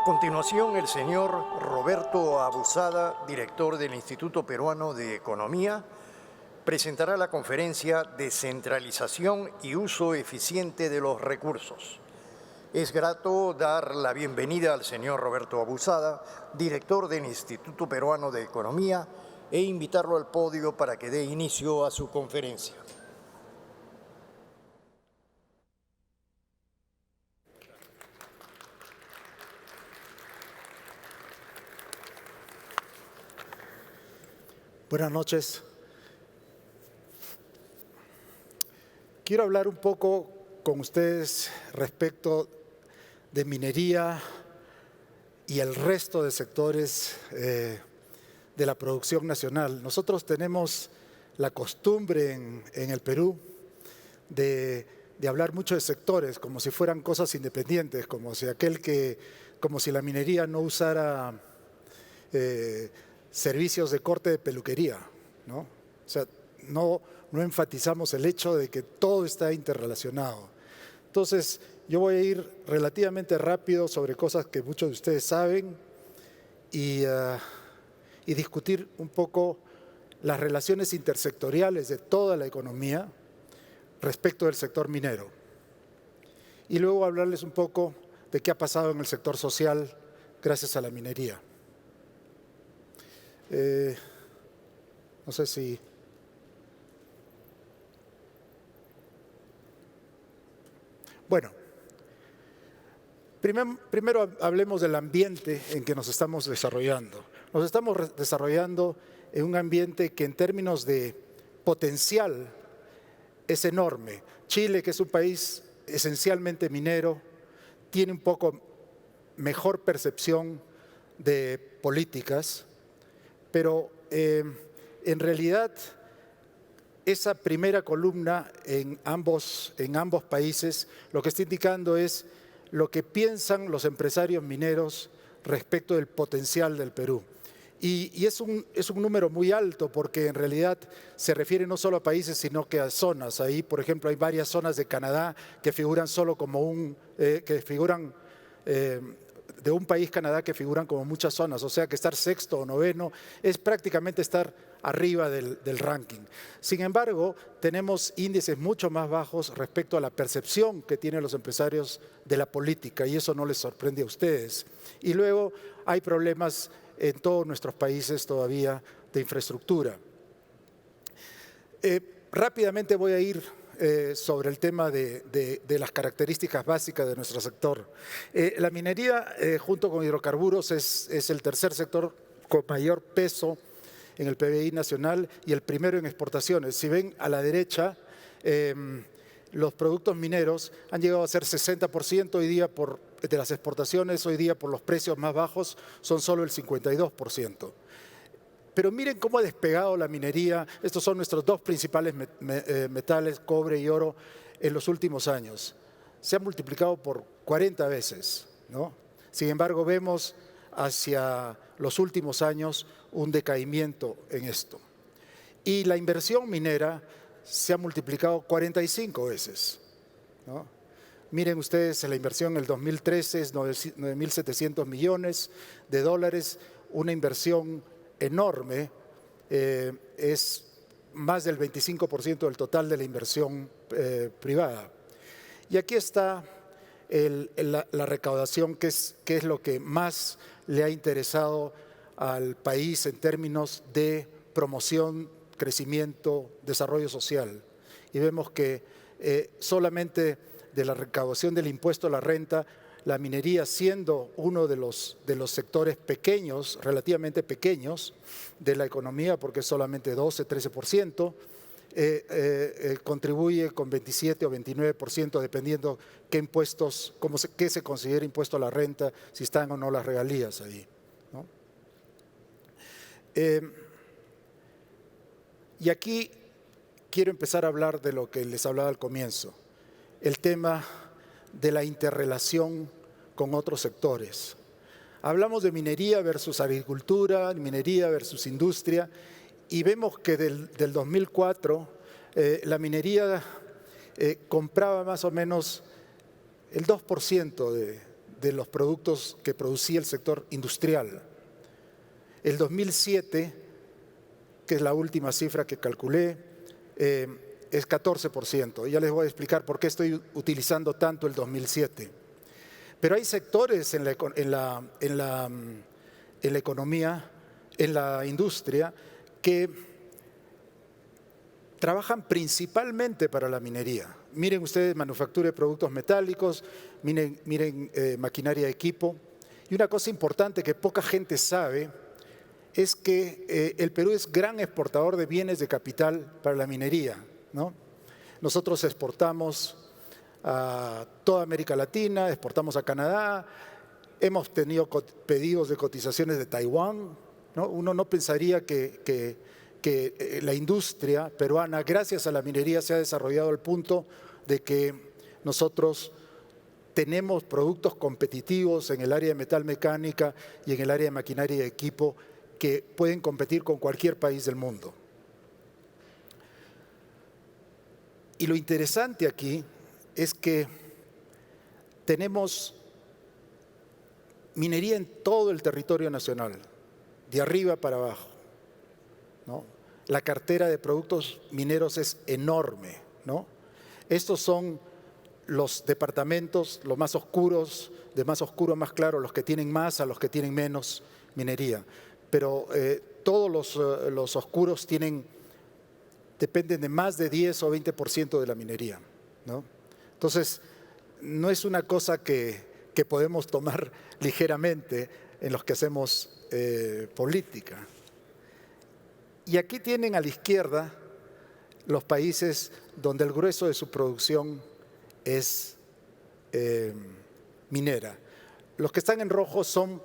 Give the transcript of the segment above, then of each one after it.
continuación, el señor Roberto Abusada, director del Instituto Peruano de Economía, presentará la conferencia Descentralización y Uso Eficiente de los Recursos. Es grato dar la bienvenida al señor Roberto Abusada, director del Instituto Peruano de Economía, e invitarlo al podio para que dé inicio a su conferencia. Buenas noches. Quiero hablar un poco con ustedes respecto de minería y el resto de sectores de la producción nacional. Nosotros tenemos la costumbre en el Perú de hablar mucho de sectores como si fueran cosas independientes, como si la minería no usara servicios de corte de peluquería, ¿no? O sea, no enfatizamos el hecho de que todo está interrelacionado. Entonces, yo voy a ir relativamente rápido sobre cosas que muchos de ustedes saben y discutir un poco las relaciones intersectoriales de toda la economía respecto del sector minero. Y luego hablarles un poco de qué ha pasado en el sector social gracias a la minería. No sé si... Bueno, primero hablemos del ambiente en que nos estamos desarrollando. Nos estamos desarrollando en un ambiente que en términos de potencial es enorme. Chile, que es un país esencialmente minero, tiene un poco mejor percepción de políticas, pero en realidad esa primera columna en ambos países lo que está indicando es lo que piensan los empresarios mineros respecto del potencial del Perú. Y es un número muy alto porque en realidad se refiere no solo a países sino que a zonas. Ahí, por ejemplo, hay varias zonas de Canadá que figuran solo como de un país, Canadá, que figuran como muchas zonas, o sea que estar sexto o noveno es prácticamente estar arriba del ranking. Sin embargo, tenemos índices mucho más bajos respecto a la percepción que tienen los empresarios de la política y eso no les sorprende a ustedes. Y luego hay problemas en todos nuestros países todavía de infraestructura. Rápidamente voy a ir sobre el tema de las características básicas de nuestro sector. La minería, junto con hidrocarburos, es el tercer sector con mayor peso en el PBI nacional y el primero en exportaciones. Si ven a la derecha, los productos mineros han llegado a ser 60% hoy día de las exportaciones, hoy día por los precios más bajos son solo el 52%. Pero miren cómo ha despegado la minería. Estos son nuestros dos principales metales, cobre y oro, en los últimos años. Se ha multiplicado por 40 veces, ¿no? Sin embargo, vemos hacia los últimos años un decaimiento en esto. Y la inversión minera se ha multiplicado 45 veces, ¿no? Miren ustedes, la inversión en el 2013 es 9.700 millones de dólares, una inversión enorme, es más del 25% del total de la inversión privada. Y aquí está la recaudación, que es lo que más le ha interesado al país en términos de promoción, crecimiento, desarrollo social. Y vemos que solamente de la recaudación del impuesto a la renta, la minería, siendo uno de los sectores pequeños, relativamente pequeños de la economía, porque es solamente 12-13%, contribuye con 27 o 29%, dependiendo qué impuestos, qué se considera impuesto a la renta, si están o no las regalías ahí, ¿no? Y aquí quiero empezar a hablar de lo que les hablaba al comienzo, el tema de la interrelación con otros sectores. Hablamos de minería versus agricultura, minería versus industria, y vemos que del 2004 la minería compraba más o menos el 2% de los productos que producía el sector industrial. El 2007, que es la última cifra que calculé, es 14%. Ya les voy a explicar por qué estoy utilizando tanto el 2007. Pero hay sectores en la economía, en la industria, que trabajan principalmente para la minería. Miren ustedes manufactura de productos metálicos, miren maquinaria de equipo. Y una cosa importante que poca gente sabe es que el Perú es gran exportador de bienes de capital para la minería, ¿no? Nosotros exportamos a toda América Latina, exportamos a Canadá, hemos tenido pedidos de cotizaciones de Taiwán, ¿no? Uno no pensaría que la industria peruana, gracias a la minería, se ha desarrollado al punto de que nosotros tenemos productos competitivos en el área de metalmecánica y en el área de maquinaria y equipo que pueden competir con cualquier país del mundo. Y lo interesante aquí es que tenemos minería en todo el territorio nacional, de arriba para abajo, ¿no? La cartera de productos mineros es enorme, ¿no? Estos son los departamentos, los más oscuros, de más oscuro a más claro, los que tienen más a los que tienen menos minería. Pero todos los oscuros dependen de más de 10 o 20% de la minería, ¿no? Entonces, no es una cosa que podemos tomar ligeramente en los que hacemos política. Y aquí tienen a la izquierda los países donde el grueso de su producción es minera. Los que están en rojo son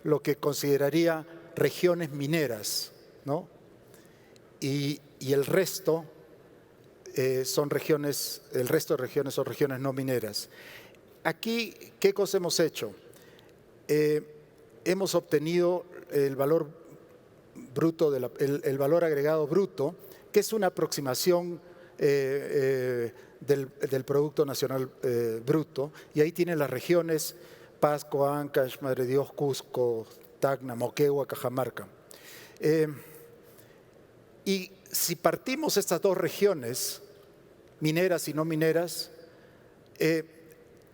lo que consideraría regiones mineras, ¿no? Y el resto son regiones, el resto de regiones son regiones no mineras. Aquí, ¿qué cosa hemos hecho? Hemos obtenido el valor bruto, el valor agregado bruto, que es una aproximación del Producto Nacional Bruto, y ahí tienen las regiones Pasco, Ancash, Madre de Dios, Cusco, Tacna, Moquegua, Cajamarca. Y si partimos estas dos regiones, mineras y no mineras,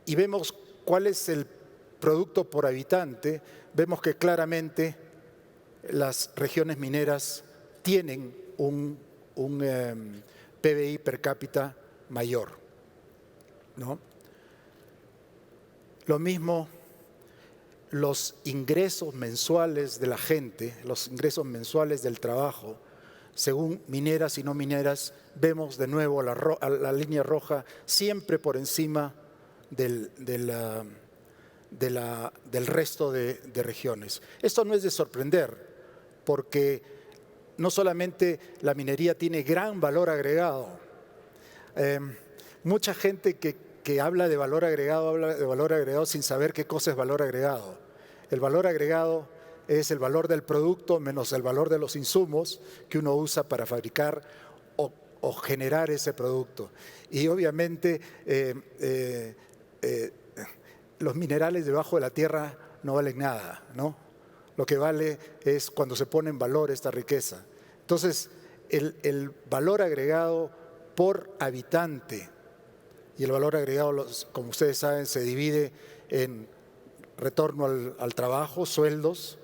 y vemos cuál es el producto por habitante, vemos que claramente las regiones mineras tienen un PBI per cápita mayor, ¿no? Lo mismo, los ingresos mensuales de la gente, los ingresos mensuales del trabajo, según mineras y no mineras, vemos de nuevo la línea roja siempre por encima del resto de regiones. Esto no es de sorprender, porque no solamente la minería tiene gran valor agregado. Mucha gente que habla de valor agregado sin saber qué cosa es valor agregado. El valor agregado es el valor del producto menos el valor de los insumos que uno usa para fabricar o generar ese producto. Y obviamente los minerales debajo de la tierra no valen nada, ¿no? Lo que vale es cuando se pone en valor esta riqueza. Entonces, el valor agregado por habitante, y el valor agregado, como ustedes saben, se divide en retorno al trabajo, sueldos,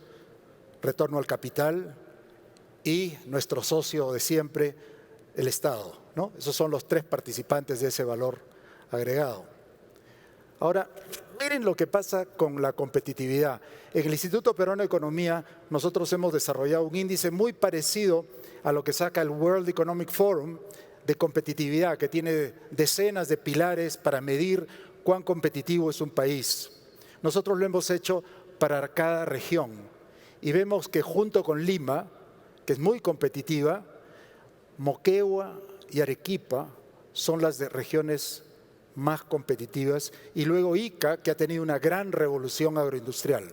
retorno al capital y nuestro socio de siempre, el Estado, ¿no? Esos son los tres participantes de ese valor agregado. Ahora, miren lo que pasa con la competitividad. En el Instituto Peruano de Economía nosotros hemos desarrollado un índice muy parecido a lo que saca el World Economic Forum de competitividad, que tiene decenas de pilares para medir cuán competitivo es un país. Nosotros lo hemos hecho para cada región y vemos que junto con Lima, que es muy competitiva, Moquegua y Arequipa son las regiones más competitivas, y luego Ica, que ha tenido una gran revolución agroindustrial,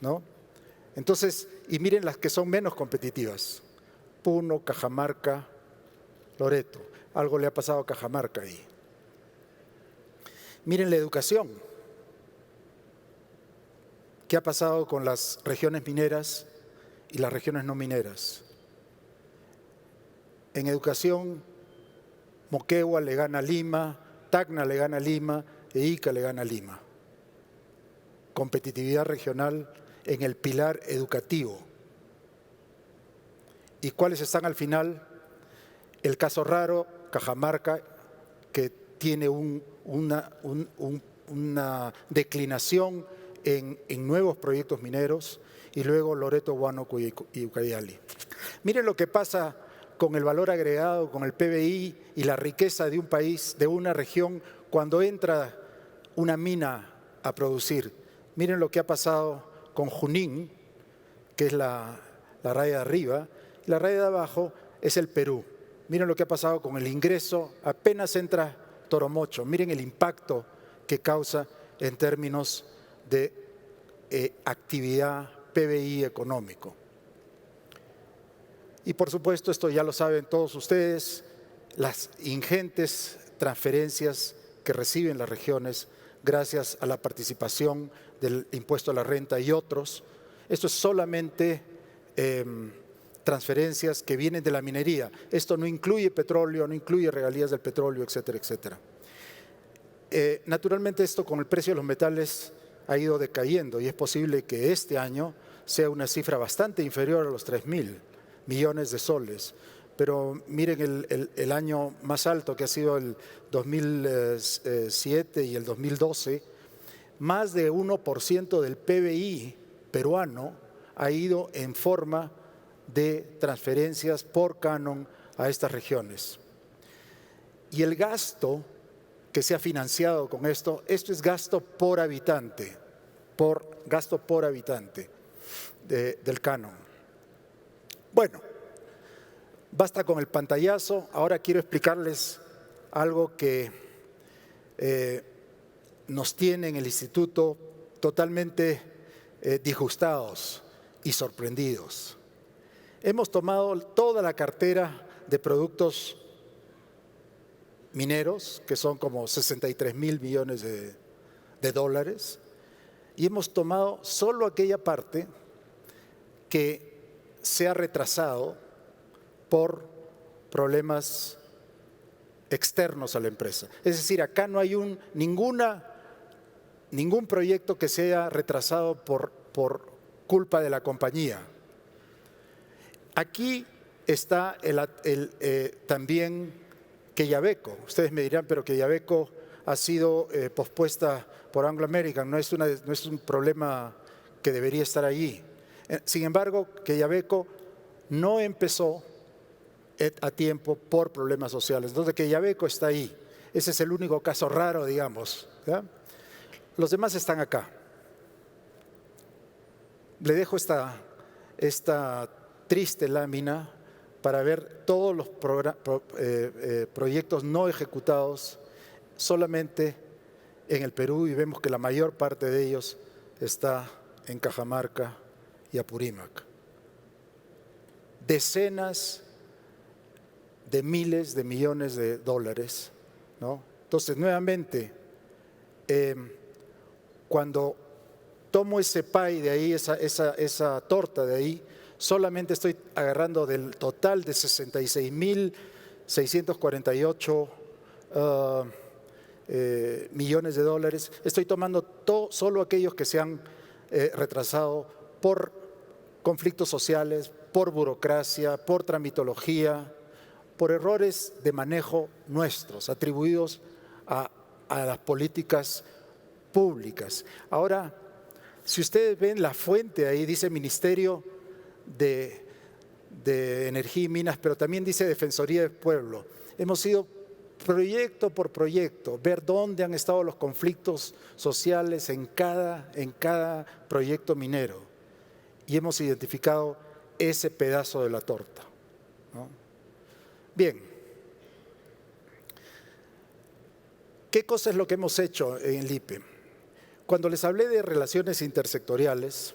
¿no? Entonces, y miren las que son menos competitivas: Puno, Cajamarca, Loreto. Algo le ha pasado a Cajamarca ahí. Miren la educación. ¿Qué ha pasado con las regiones mineras y las regiones no mineras? En educación, Moquegua le gana a Lima, Tacna le gana a Lima e Ica le gana a Lima. Competitividad regional en el pilar educativo. ¿Y cuáles están al final? El caso raro, Cajamarca, que tiene una declinación en nuevos proyectos mineros, y luego Loreto, Huánuco y Ucayali. Miren lo que pasa con el valor agregado, con el PBI y la riqueza de un país, de una región, cuando entra una mina a producir. Miren lo que ha pasado con Junín, que es la raya de arriba, y la raya de abajo es el Perú. Miren lo que ha pasado con el ingreso, apenas entra Toromocho. Miren el impacto que causa en términos de actividad PBI económico. Y por supuesto, esto ya lo saben todos ustedes, las ingentes transferencias que reciben las regiones gracias a la participación del impuesto a la renta y otros. Esto es solamente transferencias que vienen de la minería. Esto no incluye petróleo, no incluye regalías del petróleo, etcétera, etcétera. Naturalmente esto con el precio de los metales ha ido decayendo y es posible que este año sea una cifra bastante inferior a los 3.000 millones de soles. Pero miren el año más alto, que ha sido el 2007 y el 2012, más de 1% del PBI peruano ha ido en forma de transferencias por canon a estas regiones. Y el gasto que se ha financiado con esto es gasto por habitante, del canon. Bueno, basta con el pantallazo. Ahora quiero explicarles algo que nos tiene en el instituto totalmente disgustados y sorprendidos. Hemos tomado toda la cartera de productos mineros, que son como 63.000 millones de dólares, y hemos tomado solo aquella parte que se ha retrasado por problemas externos a la empresa. Es decir, acá no hay ningún proyecto que sea retrasado por culpa de la compañía. Aquí está también Quellaveco. Ustedes me dirán, pero Quellaveco ha sido pospuesta por Anglo American, no es un problema que debería estar allí. Sin embargo, Quellaveco no empezó a tiempo por problemas sociales. Entonces, Quellaveco está ahí. Ese es el único caso raro, digamos, ¿ya? Los demás están acá. Le dejo esta triste lámina para ver todos los proyectos no ejecutados solamente en el Perú, y vemos que la mayor parte de ellos está en Cajamarca y Apurímac. Decenas de miles de millones de dólares, ¿no? Entonces, nuevamente, cuando tomo ese pie de ahí, esa torta de ahí, solamente estoy agarrando del total de 66.648 millones de dólares, estoy tomando solo aquellos que se han retrasado por conflictos sociales, por burocracia, por tramitología, por errores de manejo nuestros, atribuidos a las políticas públicas. Ahora, si ustedes ven la fuente ahí, dice Ministerio de Energía y Minas, pero también dice Defensoría del Pueblo. Hemos ido proyecto por proyecto, ver dónde han estado los conflictos sociales en cada proyecto minero, y hemos identificado ese pedazo de la torta, ¿no? Bien, ¿qué cosa es lo que hemos hecho en el IPE? Cuando les hablé de relaciones intersectoriales,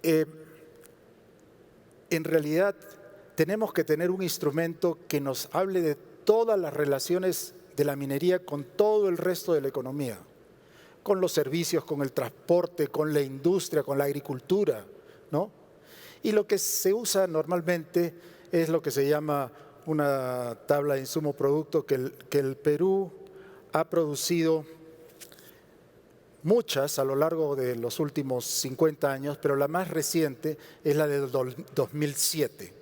en realidad tenemos que tener un instrumento que nos hable de todas las relaciones de la minería con todo el resto de la economía. con los servicios, con el transporte, con la industria, con la agricultura, ¿no? Y lo que se usa normalmente es lo que se llama una tabla de insumo producto que el Perú ha producido muchas a lo largo de los últimos 50 años, pero la más reciente es la del 2007.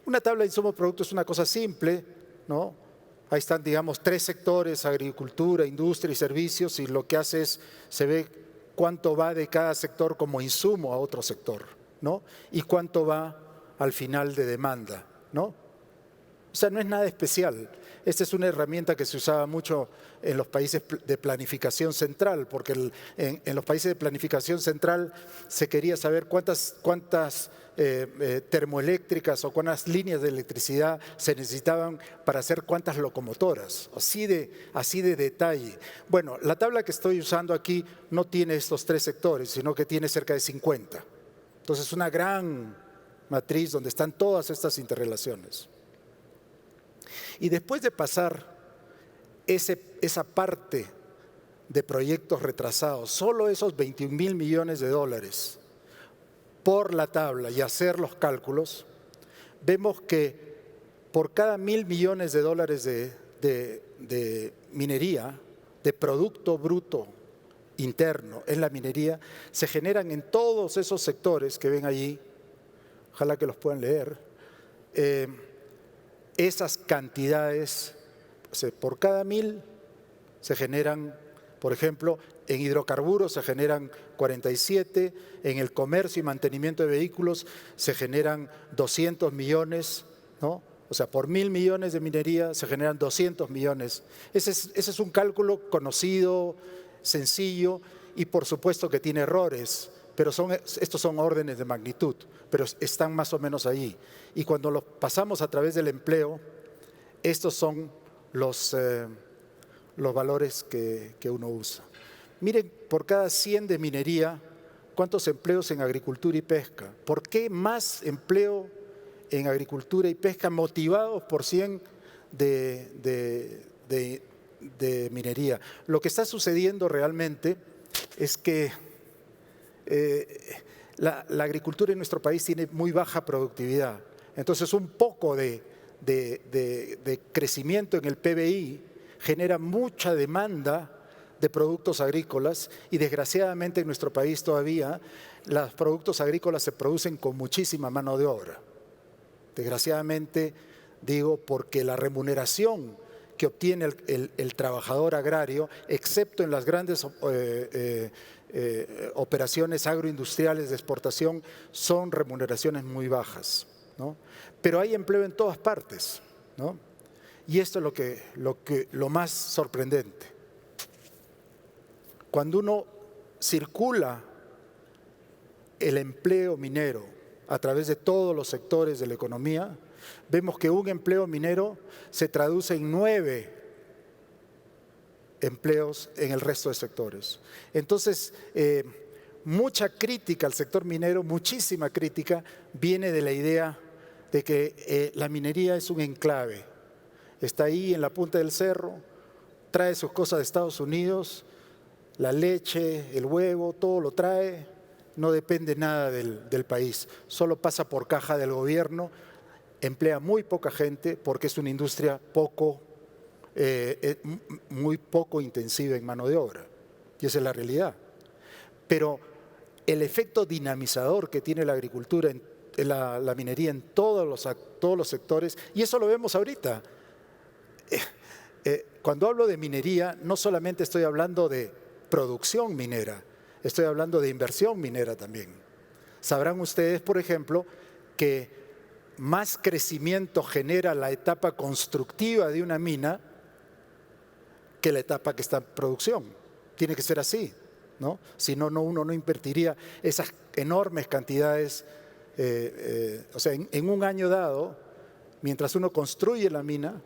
Una tabla de insumos producto es una cosa simple, ¿no? Ahí están, digamos, 3 sectores: agricultura, industria y servicios, y lo que hace es, se ve cuánto va de cada sector como insumo a otro sector, ¿no? Y cuánto va al final de demanda, ¿no? O sea, no es nada especial. Esta es una herramienta que se usaba mucho en los países de planificación central, porque en los países de planificación central se quería saber cuántas termoeléctricas o cuántas líneas de electricidad se necesitaban para hacer cuántas locomotoras, así de detalle. Bueno, la tabla que estoy usando aquí no tiene estos 3 sectores, sino que tiene cerca de 50. Entonces, es una gran matriz donde están todas estas interrelaciones. Y después de pasar esa parte de proyectos retrasados, solo esos 21.000 millones de dólares por la tabla y hacer los cálculos, vemos que por cada 1.000 millones de dólares de minería, de producto bruto interno en la minería, se generan en todos esos sectores que ven allí, ojalá que los puedan leer, esas cantidades. Por cada 1.000 se generan, por ejemplo, en hidrocarburos se generan 47, en el comercio y mantenimiento de vehículos se generan 200 millones, ¿no? O sea, por 1.000 millones de minería se generan 200 millones. Ese es un cálculo conocido, sencillo, y por supuesto que tiene errores, pero estos son órdenes de magnitud, pero están más o menos ahí. Y cuando lo pasamos a través del empleo, estos son los valores que uno usa. Miren, por cada 100 de minería, ¿cuántos empleos en agricultura y pesca? ¿Por qué más empleo en agricultura y pesca motivados por 100 de minería? Lo que está sucediendo realmente es que la agricultura en nuestro país tiene muy baja productividad. Entonces, un poco de crecimiento en el PBI genera mucha demanda de productos agrícolas y desgraciadamente en nuestro país todavía los productos agrícolas se producen con muchísima mano de obra. Desgraciadamente, digo, porque la remuneración que obtiene el trabajador agrario, excepto en las grandes operaciones agroindustriales de exportación, son remuneraciones muy bajas, ¿no? Pero hay empleo en todas partes, ¿no? Y esto es lo más sorprendente. Cuando uno circula el empleo minero a través de todos los sectores de la economía, vemos que un empleo minero se traduce en 9 empleos en el resto de sectores. Entonces, mucha crítica al sector minero, muchísima crítica, viene de la idea de que la minería es un enclave. Está ahí en la punta del cerro, trae sus cosas de Estados Unidos, la leche, el huevo, todo lo trae, no depende nada del país, solo pasa por caja del gobierno, emplea muy poca gente porque es una industria muy poco intensiva en mano de obra, y esa es la realidad. Pero el efecto dinamizador que tiene la agricultura, la minería en todos los sectores, y eso lo vemos ahorita. Cuando hablo de minería, no solamente estoy hablando de producción minera, estoy hablando de inversión minera también. Sabrán ustedes, por ejemplo, que más crecimiento genera la etapa constructiva de una mina que la etapa que está en producción. Tiene que ser así, ¿no? Si no, uno no invertiría esas enormes cantidades. O sea, en un año dado, mientras uno construye la mina,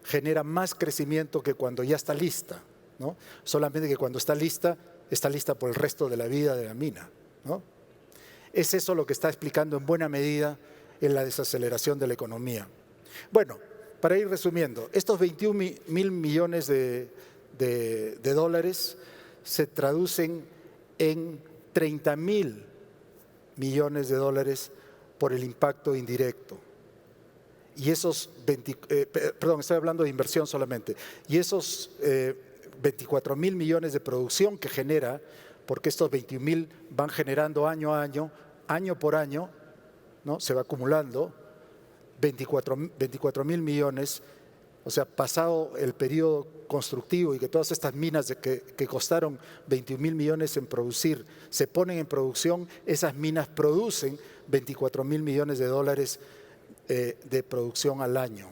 genera más crecimiento que cuando ya está lista, ¿no? Solamente que cuando está lista por el resto de la vida de la mina, ¿no? Es eso lo que está explicando en buena medida en la desaceleración de la economía. Bueno, para ir resumiendo, estos 21.000 millones de de dólares se traducen en 30.000 millones de dólares por el impacto indirecto. Y esos estoy hablando de inversión solamente. Y esos 24.000 millones de producción que genera, porque estos 21.000 van generando año a año, año por año, ¿no? Se va acumulando 24.000 millones. O sea, pasado el periodo constructivo y que todas estas minas que costaron 21.000 millones en producir se ponen en producción, esas minas producen 24.000 millones de dólares de producción al año.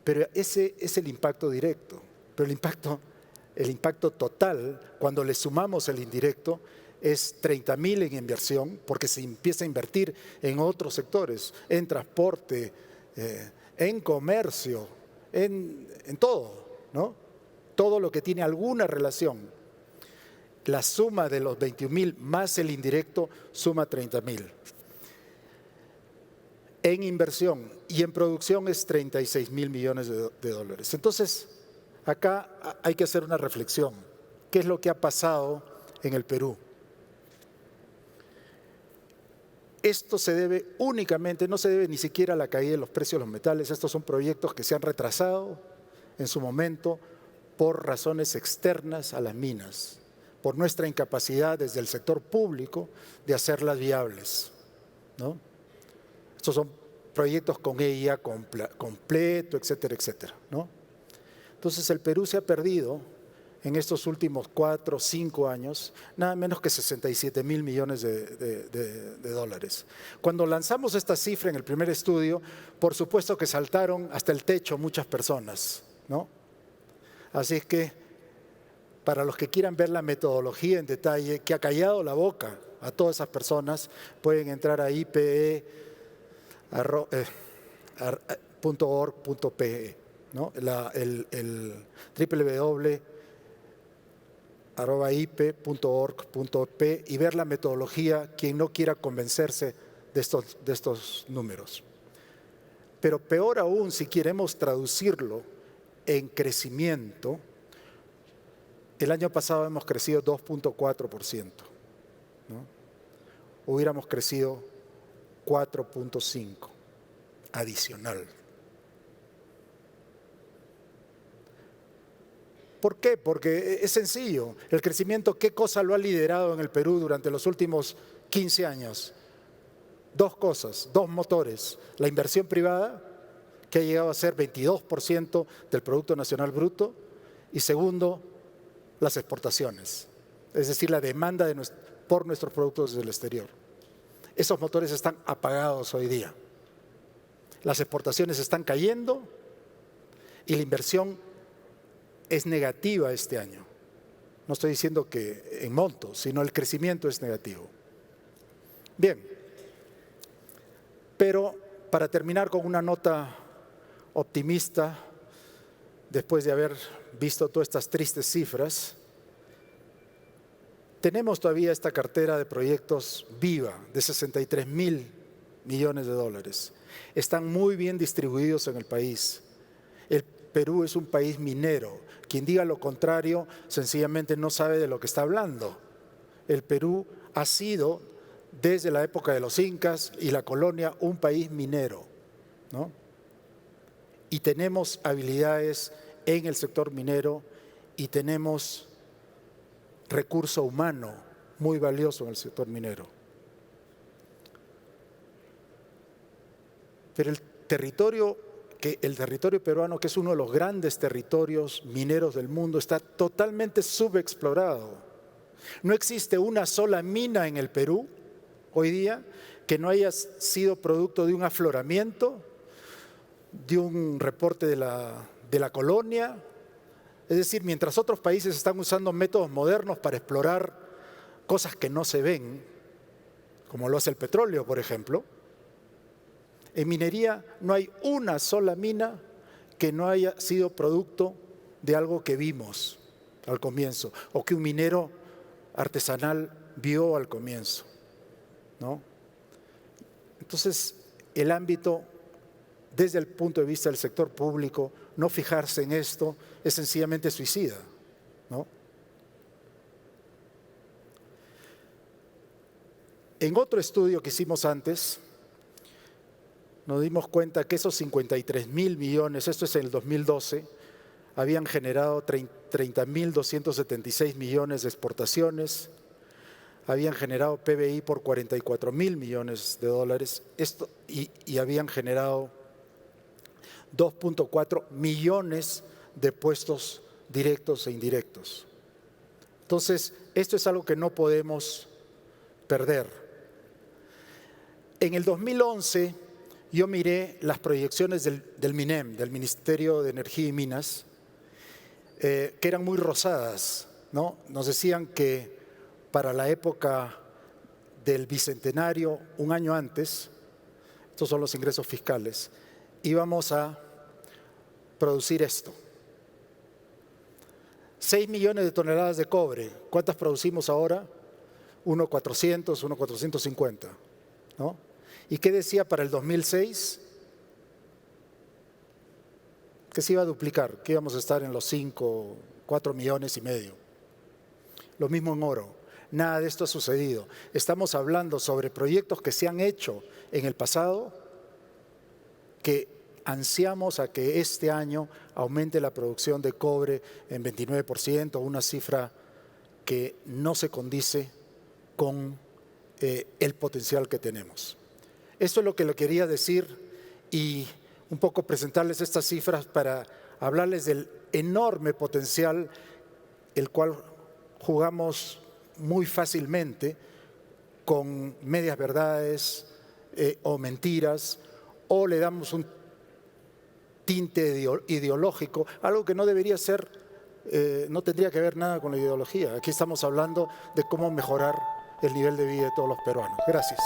Pero ese es el impacto directo. Pero el impacto total, cuando le sumamos el indirecto, es 30.000 en inversión, porque se empieza a invertir en otros sectores, en transporte, en comercio, en todo, ¿no? Todo lo que tiene alguna relación. La suma de los 21.000 más el indirecto suma 30.000. En inversión y en producción es 36.000 millones de dólares. Entonces, acá hay que hacer una reflexión. ¿Qué es lo que ha pasado en el Perú? Esto se debe únicamente, no se debe ni siquiera a la caída de los precios de los metales. Estos son proyectos que se han retrasado en su momento por razones externas a las minas, por nuestra incapacidad desde el sector público de hacerlas viables, ¿no? Estos son proyectos con EIA completo, etcétera, etcétera, ¿no? Entonces el Perú se ha perdido en estos últimos 4 o 5 años, nada menos que 67.000 millones de dólares. Cuando lanzamos esta cifra en el primer estudio, por supuesto que saltaron hasta el techo muchas personas, ¿no? Así es que, para los que quieran ver la metodología en detalle, que ha callado la boca a todas esas personas, pueden entrar a ipe.org.pe, ¿no? El www.ipe.org.pe y ver la metodología, quien no quiera convencerse de estos números. Pero peor aún, si queremos traducirlo en crecimiento, el año pasado hemos crecido 2.4%, ¿no? Hubiéramos crecido 4.5% adicional. ¿Por qué? Porque es sencillo. El crecimiento, ¿qué cosa lo ha liderado en el Perú durante los últimos 15 años? 2 cosas, 2 motores. La inversión privada, que ha llegado a ser 22% del Producto Nacional Bruto, y segundo, las exportaciones, es decir, la demanda por nuestros productos del exterior. Esos motores están apagados hoy día. Las exportaciones están cayendo y la inversión es negativa este año. No estoy diciendo que en monto, sino el crecimiento es negativo. Bien, pero para terminar con una nota optimista, después de haber visto todas estas tristes cifras, tenemos todavía esta cartera de proyectos viva de 63.000 millones de dólares. Están muy bien distribuidos en el país. El Perú es un país minero. Quien diga lo contrario sencillamente no sabe de lo que está hablando. El Perú ha sido, desde la época de los incas y la colonia, un país minero, ¿no? Y tenemos habilidades en el sector minero y tenemos recurso humano muy valioso en el sector minero. Pero el territorio peruano, que es uno de los grandes territorios mineros del mundo, está totalmente subexplorado. No existe una sola mina en el Perú hoy día que no haya sido producto de un afloramiento, de un reporte de la colonia. Es decir, mientras otros países están usando métodos modernos para explorar cosas que no se ven, como lo hace el petróleo, por ejemplo, en minería no hay una sola mina que no haya sido producto de algo que vimos al comienzo o que un minero artesanal vio al comienzo, ¿no? Entonces, el ámbito desde el punto de vista del sector público, no fijarse en esto es sencillamente suicida, ¿no? En otro estudio que hicimos antes, nos dimos cuenta que esos 53.000 millones, esto es en el 2012, habían generado 30.276 millones de exportaciones, habían generado PBI por 44.000 millones de dólares y habían generado 2.4 millones de puestos directos e indirectos. Entonces, esto es algo que no podemos perder. En el 2011, yo miré las proyecciones del MINEM, del Ministerio de Energía y Minas, que eran muy rosadas, ¿no? Nos decían que para la época del Bicentenario, un año antes, estos son los ingresos fiscales, íbamos a producir esto. 6 millones de toneladas de cobre. ¿Cuántas producimos ahora? 1.400, 1.450, ¿no? ¿Y qué decía para el 2006? Que se iba a duplicar, que íbamos a estar en los 4 millones y medio. Lo mismo en oro. Nada de esto ha sucedido. Estamos hablando sobre proyectos que se han hecho en el pasado, que ansiamos a que este año aumente la producción de cobre en 29%, una cifra que no se condice con el potencial que tenemos. Esto es lo que le quería decir y un poco presentarles estas cifras para hablarles del enorme potencial el cual jugamos muy fácilmente con medias verdades o mentiras, o le damos un tinte ideológico, algo que no debería ser, no tendría que ver nada con la ideología. Aquí estamos hablando de cómo mejorar el nivel de vida de todos los peruanos. Gracias.